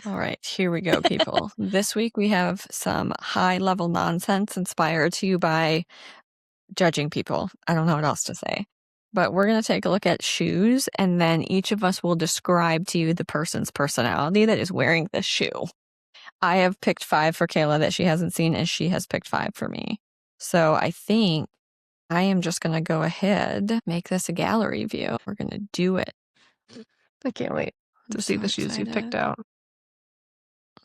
All right, here we go, people. This week we have some high-level nonsense inspired to you by judging people. I don't know what else to say. But we're going to take a look at shoes, and then each of us will describe to you the person's personality that is wearing this shoe. I have picked 5 for Kayla that she hasn't seen, and she has picked 5 for me. So I think I am just going to go ahead, make this a gallery view. We're going to do it. I can't wait to see the shoes you picked out.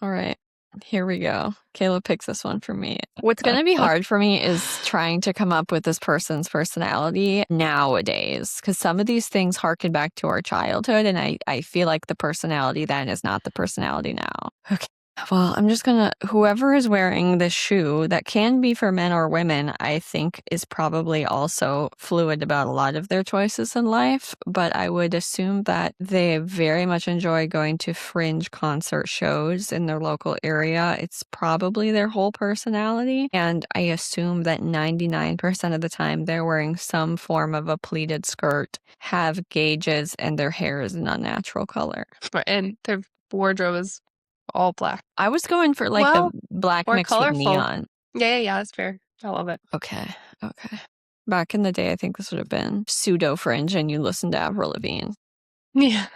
All right, here we go. Kayla picks this one for me. What's going to be hard for me is trying to come up with this person's personality nowadays, because some of these things harken back to our childhood, and I feel like the personality then is not the personality now. Okay. Well, I'm just gonna, whoever is wearing this shoe, that can be for men or women, I think is probably also fluid about a lot of their choices in life, but I would assume that they very much enjoy going to fringe concert shows in their local area. It's probably their whole personality, and I assume that 99% of the time they're wearing some form of a pleated skirt, have gauges, and their hair is an unnatural color. And their wardrobe is all black. I was going for like the black mixed colorful. with neon. Yeah, that's fair. I love it. Okay. Back in the day, I think this would have been pseudo fringe, and you listened to Avril Lavigne. Yeah.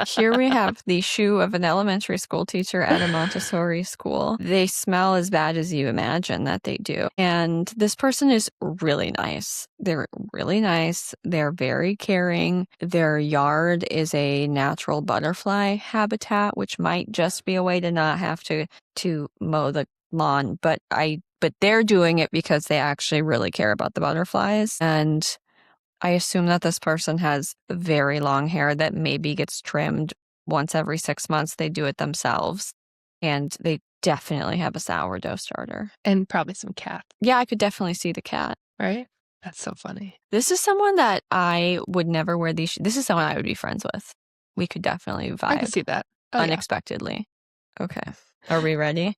Here we have the shoe of an elementary school teacher at a Montessori school. They smell as bad as you imagine that they do. And this person is really nice. They're really nice. They're very caring. Their yard is a natural butterfly habitat, which might just be a way to not have to mow the lawn. But they're doing it because they actually really care about the butterflies. And I assume that this person has very long hair that maybe gets trimmed once every 6 months. They do it themselves. And they definitely have a sourdough starter. And probably some cat. Yeah, I could definitely see the cat. Right? That's so funny. This is someone that I would never wear these shoes. This is someone I would be friends with. We could definitely vibe. I can see that. Unexpectedly. Yeah. Okay. Are we ready?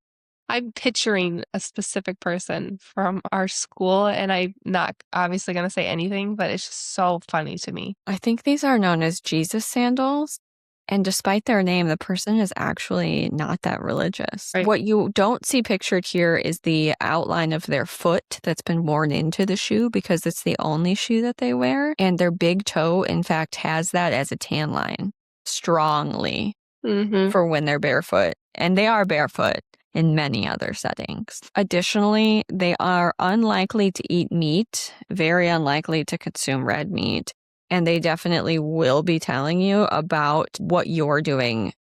I'm picturing a specific person from our school, and I'm not obviously going to say anything, but it's just so funny to me. I think these are known as Jesus sandals. And despite their name, the person is actually not that religious. Right. What you don't see pictured here is the outline of their foot that's been worn into the shoe, because it's the only shoe that they wear. And their big toe, in fact, has that as a tan line strongly for when they're barefoot. And they are barefoot in many other settings. Additionally, they are unlikely to eat meat, very unlikely to consume red meat, and they definitely will be telling you about what you're doing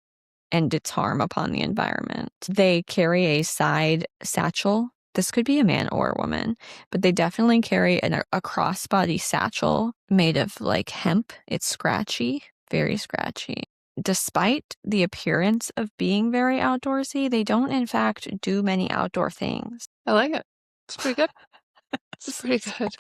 and its harm upon the environment. They carry a side satchel. This could be a man or a woman, but they definitely carry a crossbody satchel made of like hemp. It's scratchy, very scratchy. Despite the appearance of being very outdoorsy, they don't, in fact, do many outdoor things. I like it. It's pretty good. It's pretty good.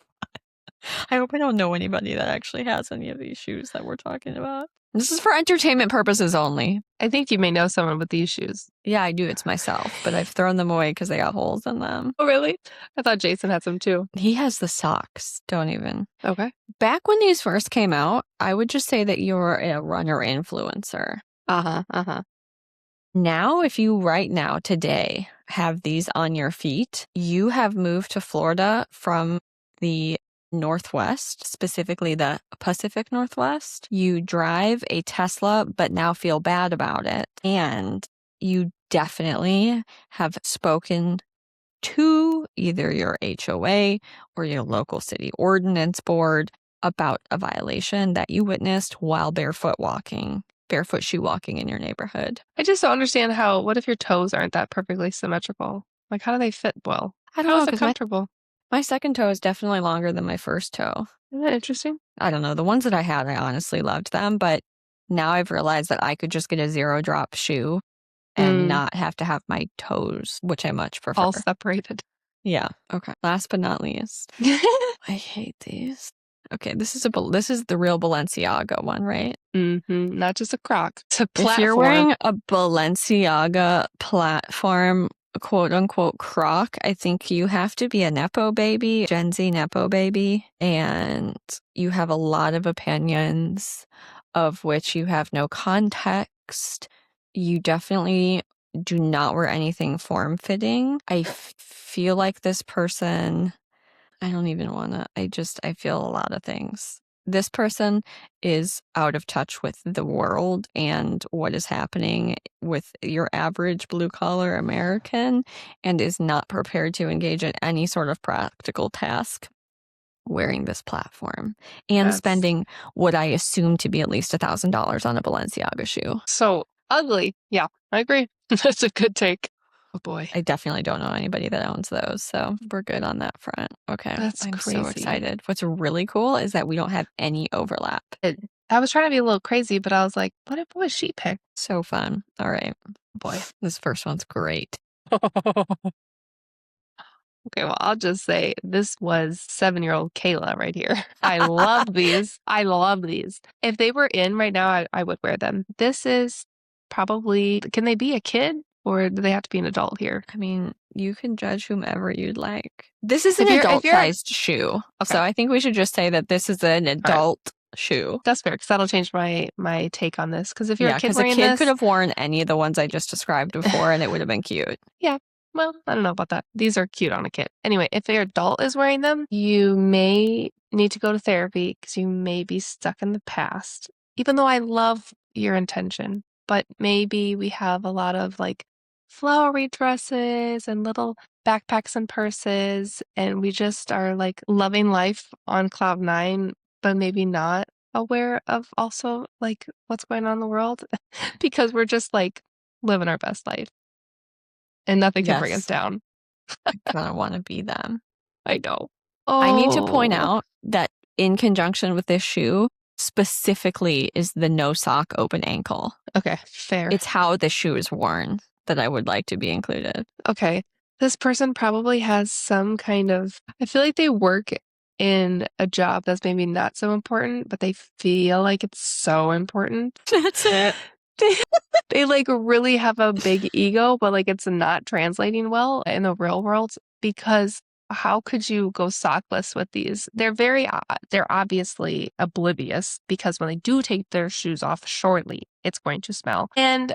I hope I don't know anybody that actually has any of these shoes that we're talking about. This is for entertainment purposes only. I think you may know someone with these shoes. Yeah, I do. It's myself, but I've thrown them away because they got holes in them. Oh, really? I thought Jason had some too. He has the socks. Don't even. Okay. Back when these first came out, I would just say that you're a runner influencer. Now, if you right now, today, have these on your feet, you have moved to Florida from the Northwest, specifically the Pacific Northwest. You drive a Tesla, but now feel bad about it. And you definitely have spoken to either your HOA or your local city ordinance board about a violation that you witnessed while barefoot shoe walking in your neighborhood. I just don't understand what if your toes aren't that perfectly symmetrical? Like, how do they fit well? I don't know. How is it comfortable? My second toe is definitely longer than my first toe. Isn't that interesting? I don't know. The ones that I had, I honestly loved them, but now I've realized that I could just get a 0-drop shoe and not have to have my toes, which I much prefer. All separated. Yeah. Okay. Last but not least. I hate these. Okay, this is the real Balenciaga one, right? Not just a Croc. It's a platform. If you're wearing a Balenciaga platform, quote unquote Croc, I think you have to be a Nepo baby, Gen Z Nepo baby, and you have a lot of opinions of which you have no context. You definitely do not wear anything form-fitting. I feel like this person, I don't even want to, I feel a lot of things. This person is out of touch with the world and what is happening with your average blue-collar American and is not prepared to engage in any sort of practical task wearing this platform and spending what I assume to be at least $1,000 on a Balenciaga shoe. So ugly. Yeah, I agree. That's a good take. Oh boy. I definitely don't know anybody that owns those, so we're good on that front. Okay. I'm crazy. so excited. What's really cool is that we don't have any overlap. I was trying to be a little crazy, but I was like, what was she picked? So fun. All right. Boy. This first one's great. Okay, well, I'll just say this was 7-year-old Kayla right here. I love these. I love these. If they were in right now, I would wear them. This is probably, can they be a kid or do they have to be an adult here? I mean, you can judge whomever you'd like. This is an adult-sized shoe. Okay. So I think we should just say that this is an adult shoe. That's fair, because that'll change my take on this. Because if you're a kid wearing this... because a kid could have worn any of the ones I just described before and it would have been cute. Yeah. Well, I don't know about that. These are cute on a kid. Anyway, if your adult is wearing them, you may need to go to therapy because you may be stuck in the past. Even though I love your intention, but maybe we have a lot of like flowery dresses and little backpacks and purses, and we just are like loving life on cloud 9, but maybe not aware of also like what's going on in the world because we're just like living our best life. And nothing can bring us down. I kind of want to be them. I know. I need to point out that in conjunction with this shoe, specifically is the no sock open ankle. Okay, fair. It's how the shoe is worn that I would like to be included. Okay. This person probably has some kind of, I feel like they work in a job that's maybe not so important, but they feel like it's so important. That's it. They like really have a big ego, but like it's not translating well in the real world because how could you go sockless with these? They're obviously oblivious because when they do take their shoes off shortly, it's going to smell. And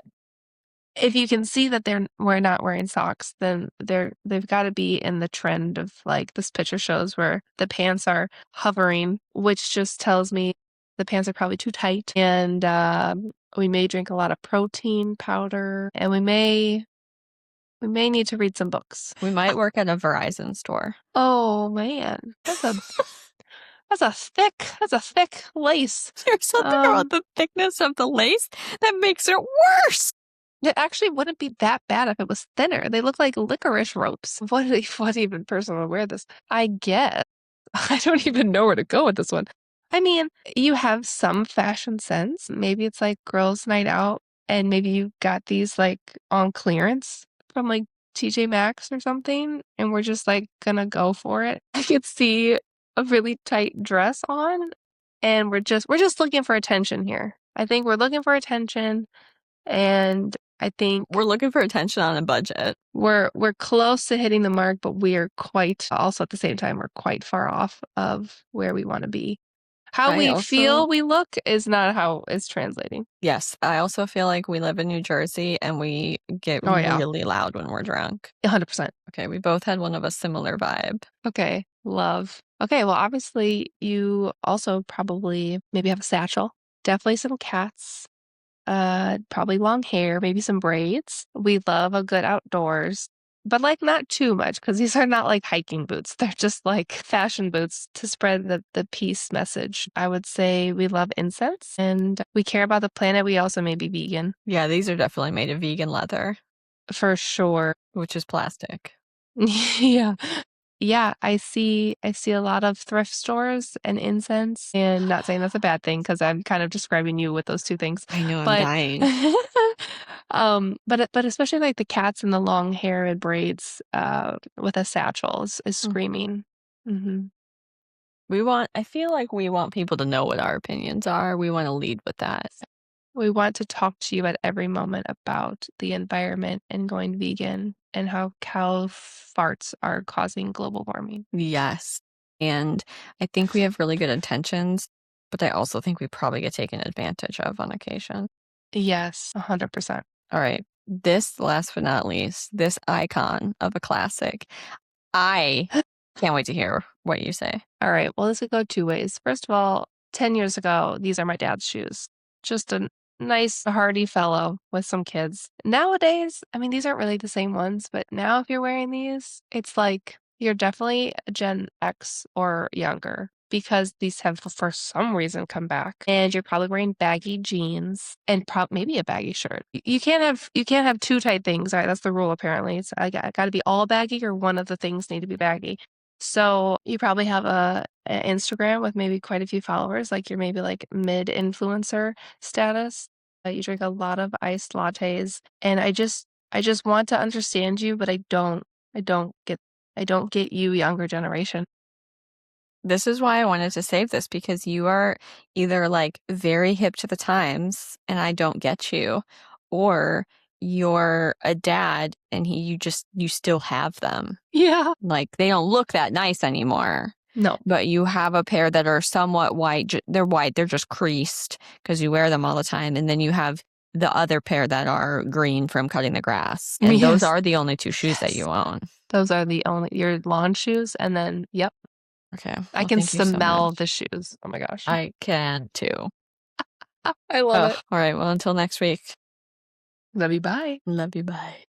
if you can see that we're not wearing socks, then they've got to be in the trend of like this picture shows where the pants are hovering, which just tells me the pants are probably too tight and we may drink a lot of protein powder and we may need to read some books. We might work at a Verizon store. Oh man, that's a thick lace. There's something about the thickness of the lace that makes it worse. It actually wouldn't be that bad if it was thinner. They look like licorice ropes. What even person would wear this? I guess. I don't even know where to go with this one. I mean, you have some fashion sense. Maybe it's like girls' night out and maybe you got these like on clearance from like TJ Maxx or something and we're just like gonna go for it. I could see a really tight dress on and we're just looking for attention here. I think we're looking for attention and I think we're looking for attention on a budget. We're close to hitting the mark, but we're quite also at the same time we're quite far off of where we want to be. How we feel we look is not how it's translating. Yes. I also feel like we live in New Jersey and we get really loud when we're drunk. 100%. Okay. We both had one of a similar vibe. Okay. Love. Okay. Well, obviously you also probably maybe have a satchel. Definitely some cats. Probably long hair, maybe some braids. We love a good outdoors. But like not too much because these are not like hiking boots. They're just like fashion boots to spread the peace message. I would say we love incense and we care about the planet. We also may be vegan. Yeah, these are definitely made of vegan leather. For sure. Which is plastic. Yeah. Yeah, I see a lot of thrift stores and incense, and not saying that's a bad thing because I'm kind of describing you with those two things. I know, I'm dying. But especially like the cats and the long hair and braids with a satchel is screaming. Mm-hmm. I feel like we want people to know what our opinions are. We want to lead with that. We want to talk to you at every moment about the environment and going vegan and how cow farts are causing global warming. Yes. And I think we have really good intentions, but I also think we probably get taken advantage of on occasion. Yes, 100%. All right. This, last but not least, this icon of a classic. I can't wait to hear what you say. All right. Well, this could go two ways. First of all, 10 years ago, these are my dad's shoes. Just a nice, hardy fellow with some kids. Nowadays, I mean, these aren't really the same ones, but now if you're wearing these, it's like you're definitely a Gen X or younger because these have for some reason come back. And you're probably wearing baggy jeans and maybe a baggy shirt. You can't have two tight things. All right, that's the rule apparently. It's I got to be all baggy or one of the things need to be baggy. So you probably have an Instagram with maybe quite a few followers, like you're maybe like mid-influencer status. You drink a lot of iced lattes, and I just want to understand you, but I don't get you, younger generation. This is why I wanted to save this, because you are either like very hip to the times and I don't get you, or you're a dad and you still have them. Yeah. Like they don't look that nice anymore. No. But you have a pair that are somewhat white. They're white. They're just creased because you wear them all the time. And then you have the other pair that are green from cutting the grass. And those are the only two shoes that you own. Those are your lawn shoes. And then, yep. Okay. Well, I can smell the shoes. Oh my gosh. I can too. I love it. All right. Well, until next week. Love you. Bye. Love you. Bye.